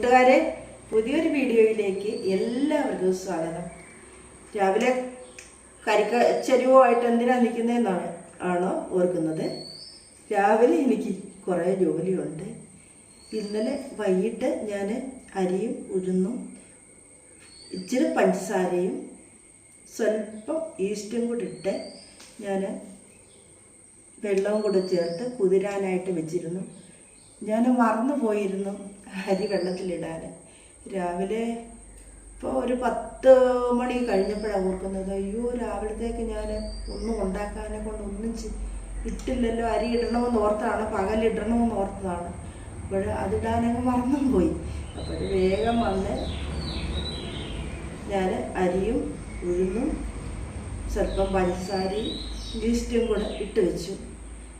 കൂട്ടുകാരെ, പുതിയൊരു വീഡിയോയിലേക്ക് എല്ലാവർക്കും സ്വാഗതം. രാവിലെ കരിക്കച്ചരിവുമായിട്ട് എന്തിനാ നിൽക്കുന്നതെന്നാണ് ഓർക്കുന്നത്. രാവിലെ എനിക്ക് കുറേ ജോലിയുണ്ട്. ഇന്നലെ വൈകിട്ട് ഞാൻ അരിയും ഉഴുന്നും ഇച്ചിരി പഞ്ചസാരയും സ്വല്പം ഈസ്റ്റും കൂടി ഇട്ട് ഞാൻ വെള്ളവും കൂടെ ചേർത്ത് കുതിരാനായിട്ട് വെച്ചിരുന്നു. ഞാൻ മറന്നു പോയിരുന്നു അരി വെള്ളത്തിലിടാൻ. രാവിലെ ഇപ്പോൾ ഒരു 10 മണി കഴിഞ്ഞപ്പോഴാണ് ഓർക്കുന്നത്, അയ്യോ രാവിലത്തേക്ക് ഞാൻ ഒന്നും ഉണ്ടാക്കാനെ കൊണ്ട് ഒന്നും ഇട്ടില്ലല്ലോ, അരി ഇടണമെന്ന് ഓർത്താണ്, പകലിടണമെന്ന് ഓർത്തതാണ്. അപ്പോൾ അതിടാനങ്ങ് മറന്നും പോയി. അപ്പോൾ വേഗം വന്ന് ഞാൻ അരിയും ഉഴുന്നും സ്വല്പം പഞ്ചസാരയും ഈസ്റ്റും കൂടെ ഇട്ട് വെച്ചു.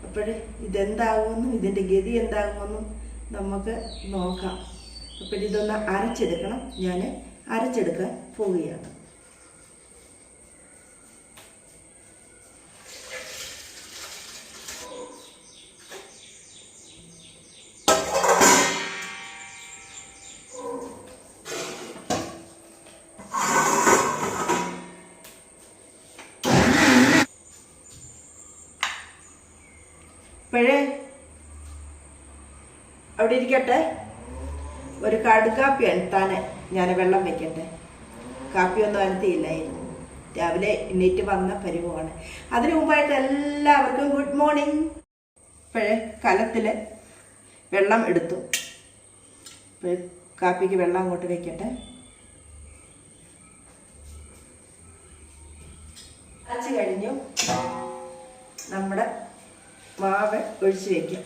അപ്പോൾ ഇതെന്താകുമെന്നും ഇതിൻ്റെ ഗതി എന്താകുമെന്നും നമുക്ക് നോക്കാം. അപ്പോൾ ഇതൊന്ന് അരച്ചെടുക്കണം. ഞാൻ അരച്ചെടുക്കാൻ പോവുകയാണ്. ഇപ്പോഴേ അവിടെ ഇരിക്കട്ടെ, ഒരു കടുകാപ്പി അനത്താൻ ഞാൻ വെള്ളം വെക്കട്ടെ. കാപ്പിയൊന്നും അനത്തിയില്ലായിരുന്നു, രാവിലെ എണീറ്റ് വന്ന പരിവുമാണ്. അതിനു മുമ്പായിട്ട് എല്ലാവർക്കും ഗുഡ് മോർണിംഗ്. ഇപ്പോഴേ കലത്തിൽ വെള്ളം എടുത്തു. ഇപ്പോഴേ കാപ്പിക്ക് വെള്ളം അങ്ങോട്ട് വെക്കട്ടെ. അരച്ച് കഴിഞ്ഞു. നമ്മുടെ മാവ് ഒഴിച്ച് വയ്ക്കാം.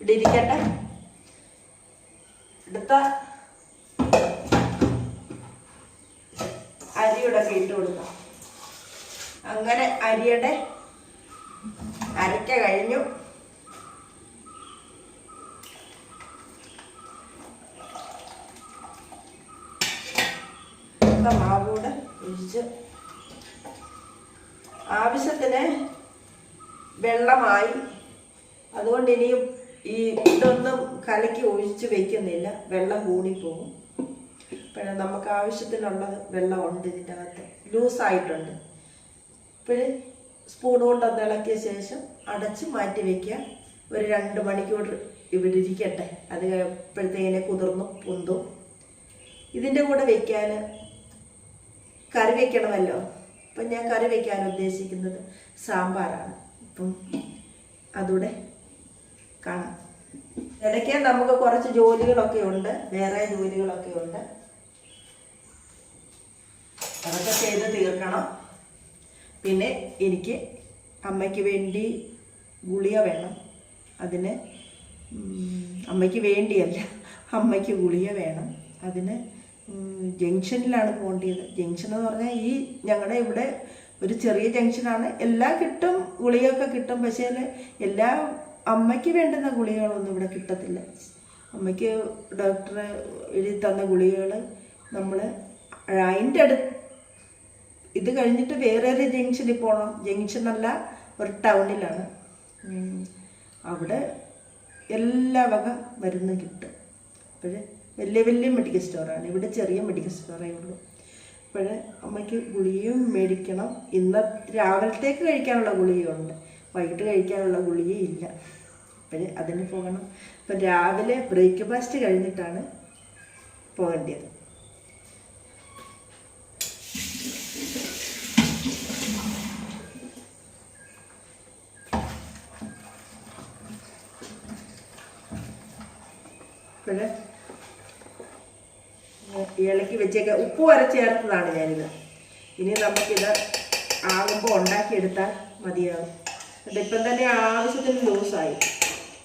ഇവിടെ ഇരിക്കട്ടെ. എടുത്ത അരിയുടെ ഇട്ട് കൊടുക്കാം. അങ്ങനെ അരിയുടെ അരക്ക കഴിഞ്ഞു. മാവ് കൂടെ ഒഴിച്ച് ആവശ്യത്തിന് വെള്ളമായി. അതുകൊണ്ട് ഇനിയും ഈ ഇതൊന്നും കലക്കി ഒഴിച്ച് വയ്ക്കുന്നില്ല, വെള്ളം കൂടിപ്പോകും. പിന്നെ നമുക്ക് ആവശ്യത്തിനുള്ളത് വെള്ളമുണ്ട്, ഇതിൻ്റെ അകത്ത് ലൂസായിട്ടുണ്ട്. ഇപ്പോഴും സ്പൂൺ കൊണ്ടൊന്ന് ഇളക്കിയ ശേഷം അടച്ച് മാറ്റി വയ്ക്കുക. ഒരു 2 മണിക്കൂർ ഇവിടെ ഇരിക്കട്ടെ. അത് കഴിയുമ്പോഴത്തേനെ കുതിർന്നു പൊന്തും. ഇതിൻ്റെ കൂടെ വയ്ക്കാൻ കറി വയ്ക്കണമല്ലോ. അപ്പം ഞാൻ കറി വയ്ക്കാൻ ഉദ്ദേശിക്കുന്നത് സാമ്പാറാണ്. അപ്പം അതുകൂടെ കാണാം. ഇടയ്ക്ക് നമുക്ക് കുറച്ച് ജോലികളൊക്കെ ഉണ്ട്, വേറെ ജോലികളൊക്കെ ഉണ്ട്. അതൊക്കെ ചെയ്ത് തീർക്കണം. പിന്നെ എനിക്ക് അമ്മയ്ക്ക് വേണ്ടി ഗുളിക വേണം. അതിന് അമ്മയ്ക്ക് വേണ്ടിയല്ല, അമ്മയ്ക്ക് ഗുളിക വേണം. അതിന് ജംഗ്ഷനിലാണ് പോകേണ്ടത്. ജംഗ്ഷൻ എന്ന് പറഞ്ഞാൽ ഈ ഞങ്ങളുടെ ഇവിടെ ഒരു ചെറിയ ജംഗ്ഷനാണ്. എല്ലാം കിട്ടും, ഗുളികയൊക്കെ കിട്ടും. പക്ഷേ എല്ലാം അമ്മയ്ക്ക് വേണ്ടുന്ന ഗുളികകളൊന്നും ഇവിടെ കിട്ടത്തില്ല. അമ്മയ്ക്ക് ഡോക്ടർ എഴുതി തന്ന ഗുളികകൾ നമ്മൾ അതിൻ്റെ ഇത് കഴിഞ്ഞിട്ട് വേറെ ഒരു ജംഗ്ഷനിൽ പോകണം. ജംഗ്ഷനല്ല, ഒരു ടൗണിലാണ്. അവിടെ എല്ലാ വക മരുന്നും കിട്ടും. അപ്പോൾ വലിയ വലിയ മെഡിക്കൽ സ്റ്റോറാണ്. ഇവിടെ ചെറിയ മെഡിക്കൽ സ്റ്റോറേ ഉള്ളൂ. അപ്പോൾ അമ്മയ്ക്ക് ഗുളികയും മേടിക്കണം. ഇന്ന് രാവിലത്തേക്ക് കഴിക്കാനുള്ള ഗുളികയുണ്ട്, വൈകിട്ട് കഴിക്കാനുള്ള ഗുളികയില്ല. അപ്പോൾ അതിന് പോകണം. അപ്പം രാവിലെ ബ്രേക്ക്ഫാസ്റ്റ് കഴിഞ്ഞിട്ടാണ് പോകേണ്ടത്. അപ്പോൾ ഇളക്കി വെച്ചേക്ക ഉപ്പ് വരെ ചേർത്തതാണ് ഞാനിത്. ഇനി നമുക്കിത് ആകുമ്പോൾ ഉണ്ടാക്കിയെടുത്താൽ മതിയാകും. അതിപ്പം തന്നെ ആവശ്യത്തിന് ലൂസായി.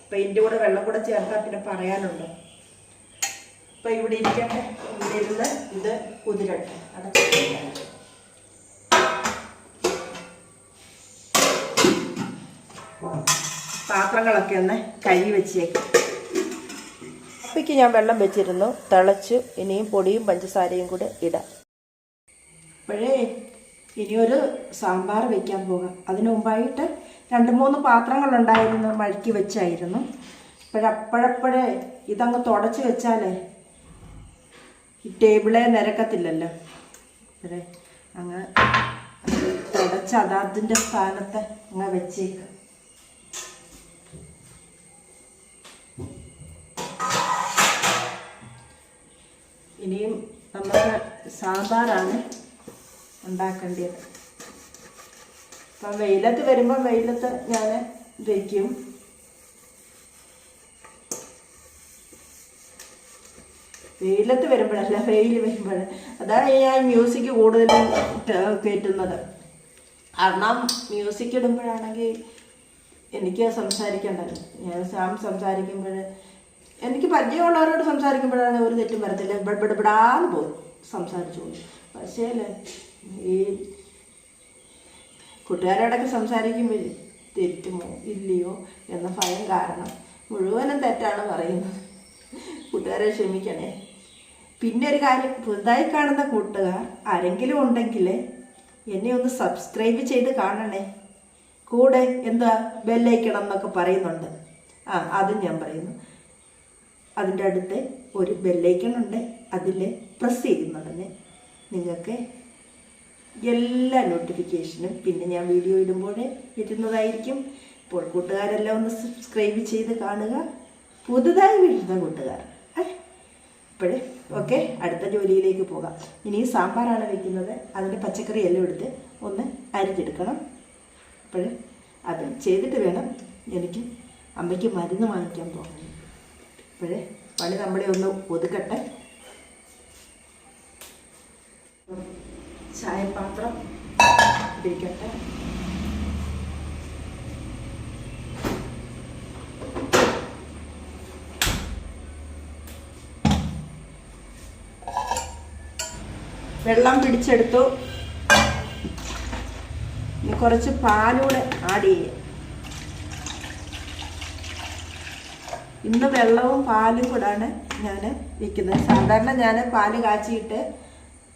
അപ്പം ഇതിൻ്റെ കൂടെ വെള്ളം കൂടെ ചേർത്താൽ പിന്നെ പറയാനുണ്ടോ. അപ്പം ഇവിടെ ഇരിക്കട്ടെ, ഇവിടെ ഇരുന്ന് ഇത് കുതിരട്ടെ. അടച്ചിട്ട് പാത്രങ്ങളൊക്കെ ഒന്ന് കഴുകി വെച്ചേക്കും. കാപ്പിക്ക് ഞാൻ വെള്ളം വെച്ചിരുന്നു, തിളച്ചു. ഇനിയും പൊടിയും പഞ്ചസാരയും കൂടെ ഇടാം. അപ്പോഴേ ഇനിയൊരു സാമ്പാർ വയ്ക്കാൻ പോകാം. അതിനു മുമ്പായിട്ട് 2-3 പാത്രങ്ങളുണ്ടായിരുന്നു, മഴക്കി വെച്ചായിരുന്നു. അപ്പോഴപ്പോഴേ ഇതങ്ങ് തുടച്ച് വെച്ചാലേ ഈ ടേബിളെ നിരക്കത്തില്ലല്ലോ. അപ്പോഴേ അങ്ങ് തുടച്ച് അതിൻ്റെ സ്ഥാനത്ത് അങ്ങ് വെച്ചേക്കാം. ഇനിയും നമുക്ക് സാമ്പാറാണ് ഉണ്ടാക്കേണ്ടത്. അപ്പം വെയിലത്ത് വരുമ്പോൾ വെയിലത്ത് ഞാൻ വയ്ക്കും. വെയിലത്ത് വരുമ്പോഴല്ല, വെയിൽ വരുമ്പോൾ. അതാണ് ഞാൻ മ്യൂസിക് കൂടുതലും കയറ്റുന്നത്. കാരണം മ്യൂസിക് ഇടുമ്പോഴാണെങ്കിൽ എനിക്ക് സംസാരിക്കണ്ടല്ലോ. ഞാൻ സംസാരിക്കുമ്പോൾ എനിക്ക് പരിചയമുള്ളവരോട് സംസാരിക്കുമ്പോഴാണ് ഒരു തെറ്റും വരത്തില്ല, ബിടാന്ന് പോകും സംസാരിച്ചോളൂ. പക്ഷേ ഈ കൂട്ടുകാരോടൊക്കെ സംസാരിക്കുമ്പോൾ തെറ്റുമോ ഇല്ലയോ എന്ന ഭയം കാരണം മുഴുവനും തെറ്റാണ് പറയുന്നത്. കൂട്ടുകാരെ ക്ഷമിക്കണേ. പിന്നെ ഒരു കാര്യം, പുതുതായി കാണുന്ന കൂട്ടുകാർ ആരെങ്കിലും ഉണ്ടെങ്കിൽ എന്നെ ഒന്ന് സബ്സ്ക്രൈബ് ചെയ്ത് കാണണേ. കൂടെ എന്താ ബെല്ലൈക്കണം എന്നൊക്കെ പറയുന്നുണ്ട്. അതും ഞാൻ പറയുന്നു. അതിൻ്റെ അടുത്ത് ഒരു ബെല്ലൈക്കണുണ്ട്, അതിൽ പ്രസ് ചെയ്യുന്നുണ്ടെന്ന് നിങ്ങൾക്ക് എല്ലാ നോട്ടിഫിക്കേഷനും പിന്നെ ഞാൻ വീഡിയോ ഇടുമ്പോൾ വരുന്നതായിരിക്കും. ഇപ്പോൾ കൂട്ടുകാരെല്ലാം ഒന്ന് സബ്സ്ക്രൈബ് ചെയ്ത് കാണുക, പുതുതായി വീഴുന്ന കൂട്ടുകാർ. ഇപ്പോഴേ ഓക്കെ, അടുത്ത ജോലിയിലേക്ക് പോകാം. ഇനി സാമ്പാറാണ് വയ്ക്കുന്നത്. അതിൻ്റെ പച്ചക്കറി എല്ലാം എടുത്ത് ഒന്ന് അരിഞ്ഞെടുക്കണം. അപ്പോഴേ അത് ചെയ്തിട്ട് വേണം എനിക്ക് അമ്മയ്ക്ക് മരുന്ന് വാങ്ങിക്കാൻ പോകാൻ. അപ്പോഴേ പണി നമ്മളെ ഒന്ന് ഒതുക്കട്ടെ. ചായപാത്രം ഇരിക്കട്ടെ. വെള്ളം പിടിച്ചെടുത്തു. ഇനി കുറച്ച് പാലൂടെ ആഡ് ചെയ്യാം. ഇന്ന് വെള്ളവും പാലും കൂടാണ് ഞാൻ വയ്ക്കുന്നത്. സാധാരണ ഞാൻ പാല് കാച്ചിയിട്ട്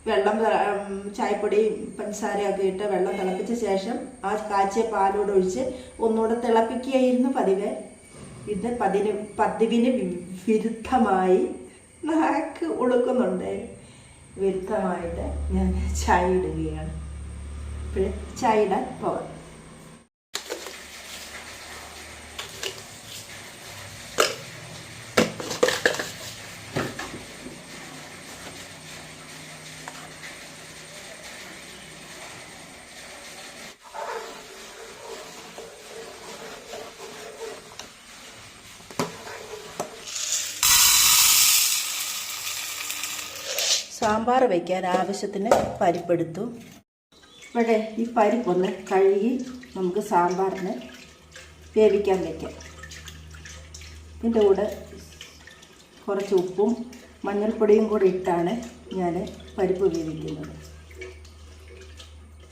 വെള്ളം, ചായപ്പൊടിയും പഞ്ചസാരയൊക്കെ ഇട്ട് വെള്ളം തിളപ്പിച്ച ശേഷം ആ കാച്ചിയ പാലൂടെ ഒഴിച്ച് ഒന്നുകൂടെ തിളപ്പിക്കുകയായിരുന്നു പതിവ്. ഇത് പതിവിന് വിരുദ്ധമായി നാക്ക് ഉളുക്കുന്നുണ്ട്. വിരുദ്ധമായിട്ട് ഞാൻ ചായ ഇടുകയാണ്. ഇപ്പോഴേ ചായ ഇടാൻ പോകാം. സാമ്പാർ വയ്ക്കാൻ ആവശ്യത്തിന് പരിപ്പെടുത്തു. ഇവിടെ ഈ പരിപ്പൊന്ന് കഴുകി നമുക്ക് സാമ്പാറിന് വേവിക്കാൻ വയ്ക്കാം. ഇതിൻ്റെ കൂടെ കുറച്ച് ഉപ്പും മഞ്ഞൾപ്പൊടിയും കൂടി ഇട്ടാണ് ഞാൻ പരിപ്പ് വേവിക്കുന്നത്.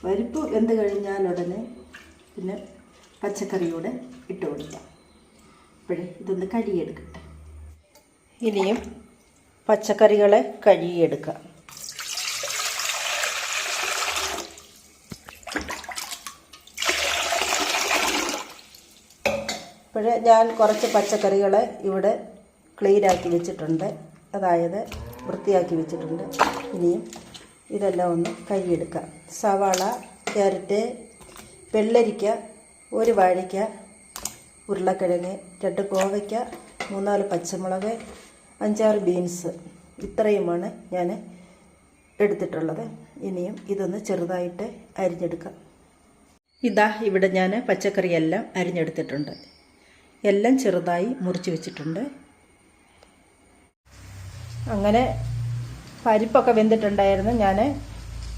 പരിപ്പ് വെന്ത് കഴിഞ്ഞാലുടനെ പിന്നെ പച്ചക്കറിയോടെ ഇട്ട് കൊടുക്കാം. ഇപ്പോഴേ ഇതൊന്ന് കഴുകിയെടുക്കട്ടെ. ഇനിയും പച്ചക്കറികളെ കഴുകിയെടുക്കാം. ഇപ്പോഴേ ഞാൻ കുറച്ച് പച്ചക്കറികളെ ഇവിടെ ക്ലീനാക്കി വെച്ചിട്ടുണ്ട്, അതായത് വൃത്തിയാക്കി വെച്ചിട്ടുണ്ട്. ഇനിയും ഇതെല്ലാം ഒന്ന് കഴുകിയെടുക്കാം. സവാള, ക്യാരറ്റ്, വെള്ളരിക്ക, ഒരു വാഴയ്ക്ക, ഉരുളക്കിഴങ്ങ്, 2 കോവയ്ക്ക, 3-4 പച്ചമുളക്, 5-6 ബീൻസ്, ഇത്രയുമാണ് ഞാൻ എടുത്തിട്ടുള്ളത്. ഇനിയും ഇതൊന്ന് ചെറുതായിട്ട് അരിഞ്ഞെടുക്കാം. ഇതാ ഇവിടെ ഞാൻ പച്ചക്കറിയെല്ലാം അരിഞ്ഞെടുത്തിട്ടുണ്ട്. എല്ലാം ചെറുതായി മുറിച്ച് വെച്ചിട്ടുണ്ട്. അങ്ങനെ പരിപ്പൊക്കെ വെന്തിട്ടുണ്ടായിരുന്നു. ഞാൻ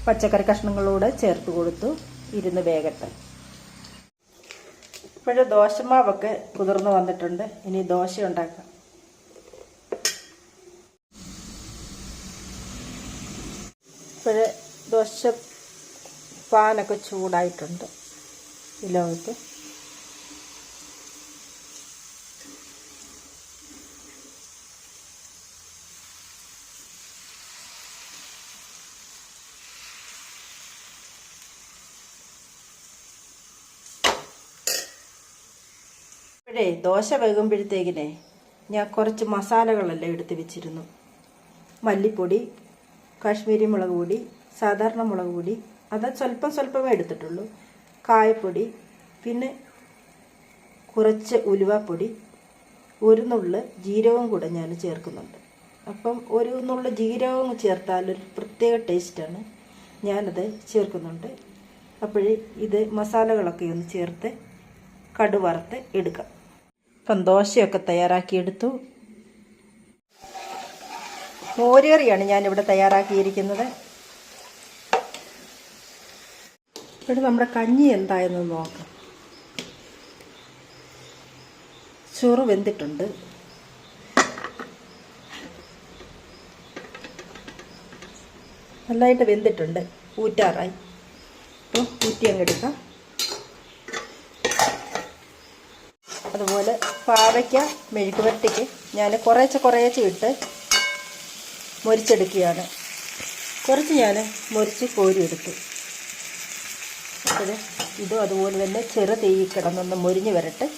പച്ചക്കറി കഷ്ണങ്ങളൂടെ ചേർത്ത് കൊടുത്തു. ഇരുന്ന് വേഗട്ടെ. ഇപ്പോഴേ ദോശമാവൊക്കെ കുതിർന്ന് വന്നിട്ടുണ്ട്. ഇനി ദോശ ഉണ്ടാക്കാം. ഇപ്പോഴേ ദോശ പാനൊക്കെ ചൂടായിട്ടുണ്ട്. ഇതിലോട്ട് ദോശ വേകുമ്പോഴത്തേക്കിനെ ഞാൻ കുറച്ച് മസാലകളെല്ലാം എടുത്ത് വെച്ചിരുന്നു. മല്ലിപ്പൊടി, കാശ്മീരി മുളക് പൊടി, സാധാരണ മുളക് പൊടി, അത് സ്വല്പമേ എടുത്തിട്ടുള്ളൂ. കായപ്പൊടി, പിന്നെ കുറച്ച് ഉലുവാപ്പൊടി, ഒരു നുള്ള് ജീരകവും കൂടെ ഞാൻ ചേർക്കുന്നുണ്ട്. അപ്പം ഒരു നുള്ള് ജീരകവും ചേർത്താലൊരു പ്രത്യേക ടേസ്റ്റാണ്. ഞാനത് ചേർക്കുന്നുണ്ട്. അപ്പോഴേ ഇത് മസാലകളൊക്കെ ഒന്ന് ചേർത്ത് കടുവറുത്ത് എടുക്കാം. ഇപ്പം ദോശയൊക്കെ തയ്യാറാക്കിയെടുത്തു. മോരുകറിയാണ് ഞാനിവിടെ തയ്യാറാക്കിയിരിക്കുന്നത്. ഇവിടെ നമ്മുടെ കഞ്ഞി എന്തായെന്ന് നോക്കാം. ചോറ് വെന്തിട്ടുണ്ട്. നല്ലതായിട്ട് വെന്തിട്ടുണ്ട്. ഊറ്റാറായി. അപ്പോൾ ഊറ്റി അങ്ങ് എടുക്കാം. അതുപോലെ പാവയ്ക്ക മെഴുക്ക് പുരട്ടിക്ക് ഞാൻ കുറേശ്ശെ ഇട്ട് മൊരിച്ചെടുക്കുകയാണ്. കുറച്ച് ഞാൻ മൊരിച്ച് കോരിയെടുത്തു. അപ്പോൾ ഇതും അതുപോലെ തന്നെ ചെറു തീ കിടന്നൊന്ന് മൊരിഞ്ഞ് വരട്ടെ.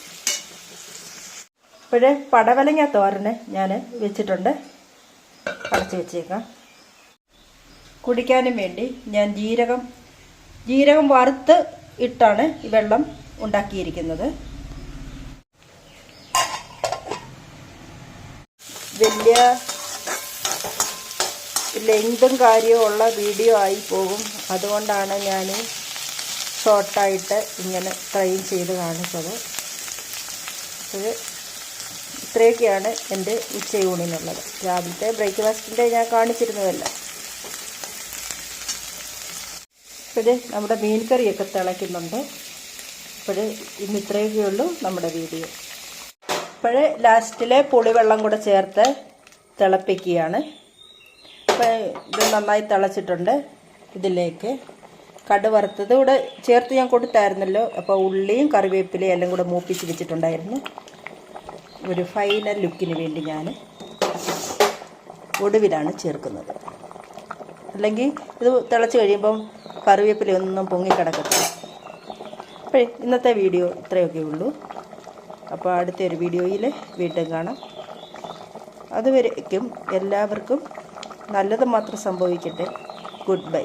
ഇപ്പോഴേ പടവലങ്ങ തോരന് ഞാൻ വെച്ചിട്ടുണ്ട്. അടച്ച് വെച്ചേക്കാം. കുടിക്കാനും വേണ്ടി ഞാൻ ജീരകം വറുത്ത് ഇട്ടാണ് ഈ വെള്ളം ഉണ്ടാക്കിയിരിക്കുന്നത്. വലിയ ലെങ്തും കാര്യമുള്ള വീഡിയോ ആയി പോകും. അതുകൊണ്ടാണ് ഞാൻ ഷോർട്ടായിട്ട് ഇങ്ങനെ ട്രെയിൻ ചെയ്ത് കാണിച്ചത്. ഇത് ഇത്രയൊക്കെയാണ് എൻ്റെ ഉച്ചയൂണിനുള്ളത്. രാവിലത്തെ ബ്രേക്ക്ഫാസ്റ്റിൻ്റെ ഞാൻ കാണിച്ചിരുന്നതല്ല. ഇപ്പോൾ നമ്മുടെ മീൻ കറിയൊക്കെ തിളയ്ക്കുന്നുണ്ട്. ഇപ്പോൾ ഇന്ന് ഇത്രയൊക്കെ ഉള്ളൂ നമ്മുടെ വീഡിയോ. ഇപ്പോൾ ലാസ്റ്റിൽ പുളിവെള്ളം കൂടെ ചേർത്ത് തിളപ്പിക്കുകയാണ്. അപ്പോൾ ഇത് നന്നായി തിളച്ചിട്ടുണ്ട്. ഇതിലേക്ക് കടുവറുത്തത് കൂടെ ചേർത്ത് ഞാൻ കൊടുത്തായിരുന്നല്ലോ. അപ്പോൾ ഉള്ളിയും കറിവേപ്പിലയും എല്ലാം കൂടെ മൂപ്പിച്ച് വെച്ചിട്ടുണ്ടായിരുന്നു. ഒരു ഫൈനൽ ലുക്കിന് വേണ്ടി ഞാൻ ഒടുവിലാണ് ചേർക്കുന്നത്. അല്ലെങ്കിൽ ഇത് തിളച്ച് കഴിയുമ്പം കറിവേപ്പിലയൊന്നും പൊങ്ങിക്കിടക്കത്തില്ല. അപ്പോൾ ഇന്നത്തെ വീഡിയോ ഇത്രയൊക്കെ ഉള്ളൂ. അപ്പോൾ അടുത്തൊരു വീഡിയോയിൽ വീണ്ടും കാണാം. അതുവരേക്കും എല്ലാവർക്കും നല്ലത് മാത്രം സംഭവിക്കട്ടെ. Good bye.